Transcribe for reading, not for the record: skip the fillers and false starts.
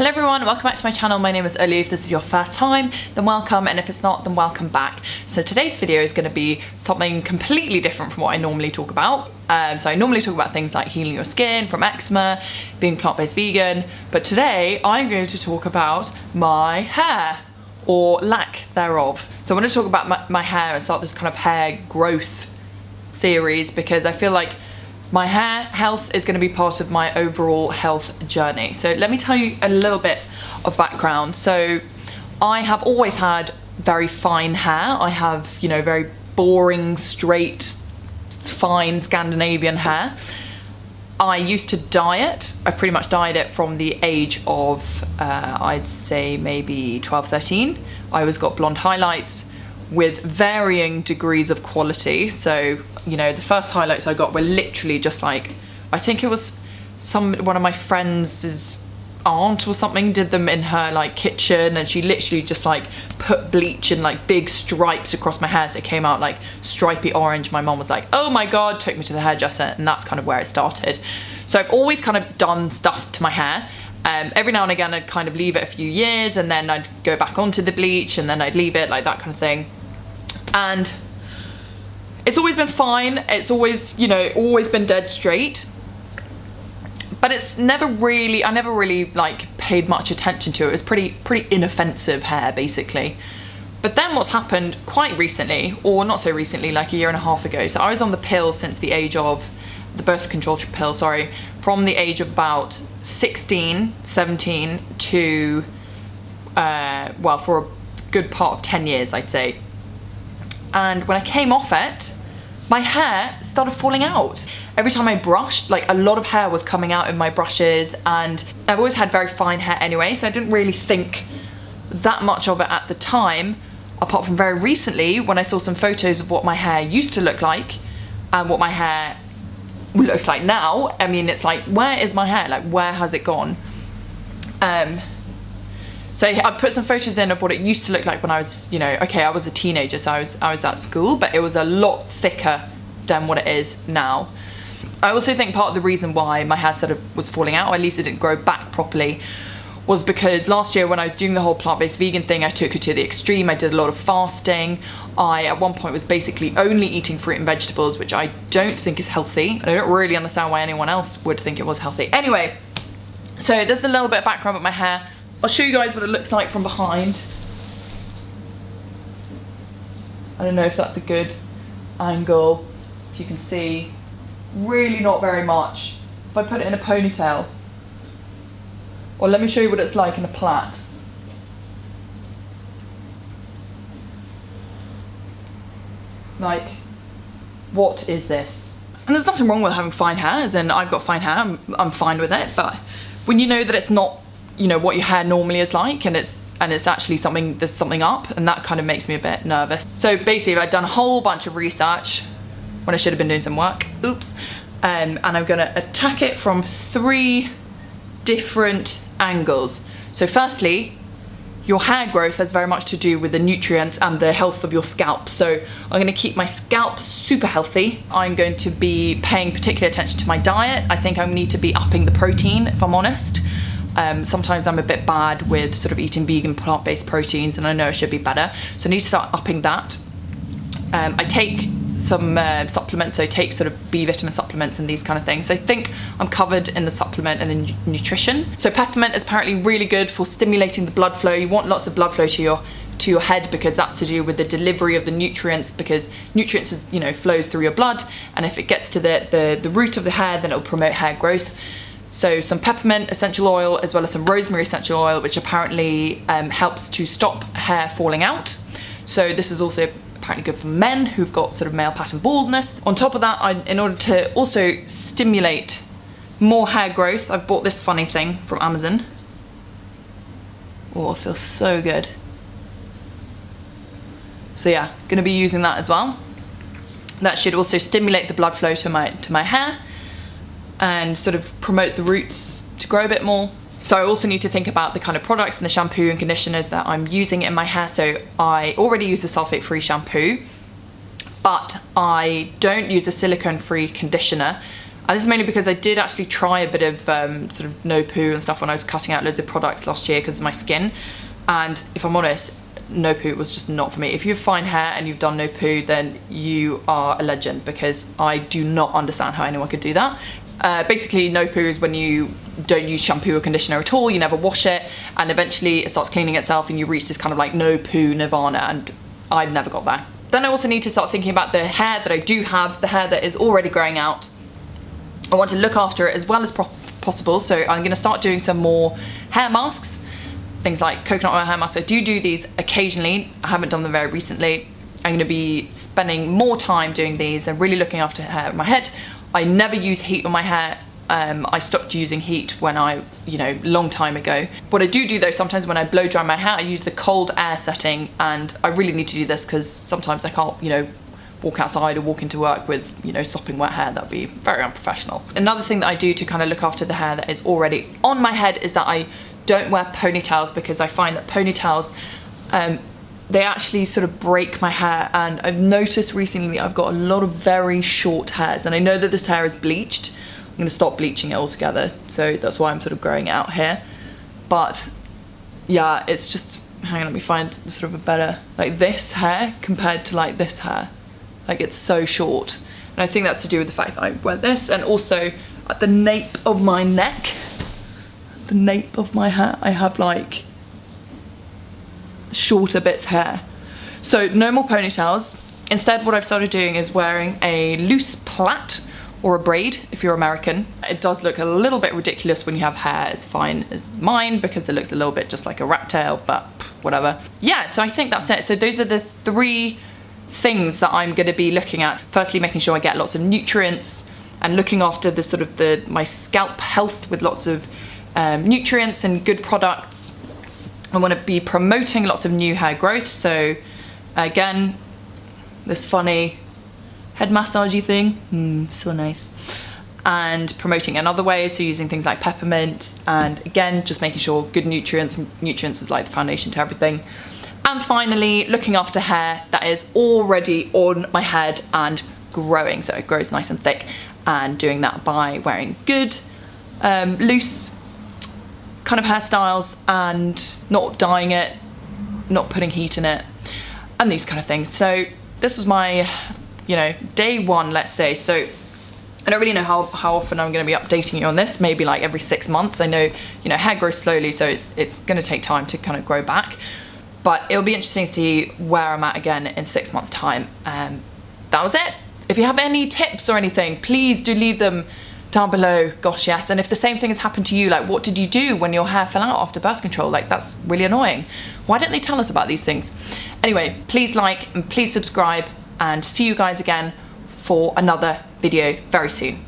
Hello everyone, welcome back to my channel. My name is Ully. If this is your first time, then welcome, and if it's not, then welcome back. So today's video is going to be something completely different from what I normally talk about. So I normally talk about things like healing your skin from eczema, being plant-based vegan, but today I'm going to talk about my hair, or lack thereof. So I want to talk about my hair and start this kind of hair growth series because I feel like my hair health is going to be part of my overall health journey. So let me tell you a little bit of background. So I have always had very fine hair. I have, you know, very boring, straight, fine Scandinavian hair. I used to dye it. I pretty much dyed it from the age of, I'd say maybe 12, 13. I always got blonde highlights with varying degrees of quality. So, you know, the first highlights I got were literally just like, I think it was one of my friends' aunt or something did them in her like kitchen, and she literally just like put bleach in like big stripes across my hair so it came out like stripy orange. My mom was like, oh my god, took me to the hairdresser, and that's kind of where it started. So I've always kind of done stuff to my hair. Every now and again I'd kind of leave it a few years and then I'd go back onto the bleach and then I'd leave it, like that kind of thing. And it's always been fine. It's always, you know, always been dead straight. But it's never really, I never really like paid much attention to it. It was pretty inoffensive hair basically. But then what's happened quite recently, or not so recently, like a year and a half ago. So I was on the pill since the age of, the birth control pill, sorry, from the age of about 16, 17 to, well, for a good part of 10 years, I'd say. And when I came off it, my hair started falling out. Every time I brushed, like a lot of hair was coming out in my brushes, and I've always had very fine hair anyway, so I didn't really think that much of it at the time, apart from very recently when I saw some photos of what my hair used to look like and what my hair looks like now. I mean, it's like, where is my hair? Like, where has it gone? So I put some photos in of what it used to look like when I was, you know, okay, I was a teenager, so I was at school, but it was a lot thicker than what it is now. I also think part of the reason why my hair sort of was falling out, or at least it didn't grow back properly, was because last year when I was doing the whole plant-based vegan thing, I took it to the extreme. I did a lot of fasting. I, at one point, was basically only eating fruit and vegetables, which I don't think is healthy. And I don't really understand why anyone else would think it was healthy. Anyway, so there's a little bit of background about my hair. I'll show you guys what it looks like from behind. I don't know if that's a good angle, if you can see. Really not very much. If I put it in a ponytail, or let me show you what it's like in a plait. Like, what is this? And there's nothing wrong with having fine hair, as in I've got fine hair, I'm fine with it, but when you know that it's not, you know, what your hair normally is like, and it's actually something, there's something up, and that kind of makes me a bit nervous. So basically I've done a whole bunch of research when I should have been doing some work, oops, and I'm gonna attack it from 3 different angles. So firstly, your hair growth has very much to do with the nutrients and the health of your scalp. So I'm gonna keep my scalp super healthy. I'm going to be paying particular attention to my diet. I think I need to be upping the protein, if I'm honest. Sometimes I'm a bit bad with sort of eating vegan plant-based proteins, and I know I should be better. So I need to start upping that. I take some supplements, so I take sort of B vitamin supplements and these kind of things. So I think I'm covered in the supplement and the nutrition. So peppermint is apparently really good for stimulating the blood flow. You want lots of blood flow to your head because that's to do with the delivery of the nutrients, because nutrients is, you know, flows through your blood, and if it gets to the root of the hair, then it'll promote hair growth. So some peppermint essential oil, as well as some rosemary essential oil, which apparently helps to stop hair falling out. So this is also apparently good for men who've got sort of male pattern baldness. On top of that, in order to also stimulate more hair growth, I've bought this funny thing from Amazon. Oh, it feels so good. So yeah, gonna be using that as well. That should also stimulate the blood flow to my hair and sort of promote the roots to grow a bit more. So I also need to think about the kind of products and the shampoo and conditioners that I'm using in my hair. So I already use a sulfate-free shampoo, but I don't use a silicone-free conditioner. And this is mainly because I did actually try a bit of sort of no poo and stuff when I was cutting out loads of products last year because of my skin. And if I'm honest, no poo was just not for me. If you have fine hair and you've done no poo, then you are a legend, because I do not understand how anyone could do that. Basically, no poo is when you don't use shampoo or conditioner at all, you never wash it, and eventually it starts cleaning itself and you reach this kind of like no poo nirvana, and I've never got there. Then I also need to start thinking about the hair that I do have, the hair that is already growing out. I want to look after it as well as possible, so I'm going to start doing some more hair masks, things like coconut oil hair masks. I do these occasionally, I haven't done them very recently. I'm going to be spending more time doing these and really looking after hair on my head. I never use heat on my hair. I stopped using heat when long time ago. What I do though, sometimes when I blow dry my hair, I use the cold air setting, and I really need to do this because sometimes I can't, walk outside or walk into work with, sopping wet hair. That'd be very unprofessional. Another thing that I do to kind of look after the hair that is already on my head is that I don't wear ponytails, because I find that ponytails, they actually sort of break my hair, and I've noticed recently I've got a lot of very short hairs, and I know that this hair is bleached. I'm going to stop bleaching it altogether, so that's why I'm sort of growing it out here. But yeah, it's just, hang on, let me find sort of a better, like this hair compared to like this hair. Like, it's so short, and I think that's to do with the fact that I wear this, and also at the nape of my neck, the nape of my hair, I have like shorter bits hair. So no more ponytails. Instead, what I've started doing is wearing a loose plait or a braid if you're American. It does look a little bit ridiculous when you have hair as fine as mine, because it looks a little bit just like a rat tail, but whatever. Yeah, so I think that's it. So those are the 3 things that I'm going to be looking at. Firstly, making sure I get lots of nutrients and looking after the sort of my scalp health with lots of nutrients and good products. I want to be promoting lots of new hair growth, so again, this funny head massagey thing, so nice. And promoting in other ways, so using things like peppermint, and again, just making sure good nutrients, and nutrients is like the foundation to everything. And finally, looking after hair that is already on my head and growing, so it grows nice and thick, and doing that by wearing good, loose kind of hairstyles, and not dyeing it, not putting heat in it, and these kind of things. So this was my, day 1, let's say. So I don't really know how often I'm going to be updating you on this, maybe like every 6 months. I know, hair grows slowly, so it's going to take time to kind of grow back. But it'll be interesting to see where I'm at again in 6 months' time. That was it. If you have any tips or anything, please do leave them down below. Gosh, yes. And if the same thing has happened to you, like what did you do when your hair fell out after birth control? Like, that's really annoying. Why don't they tell us about these things? Anyway, please like and please subscribe, and see you guys again for another video very soon.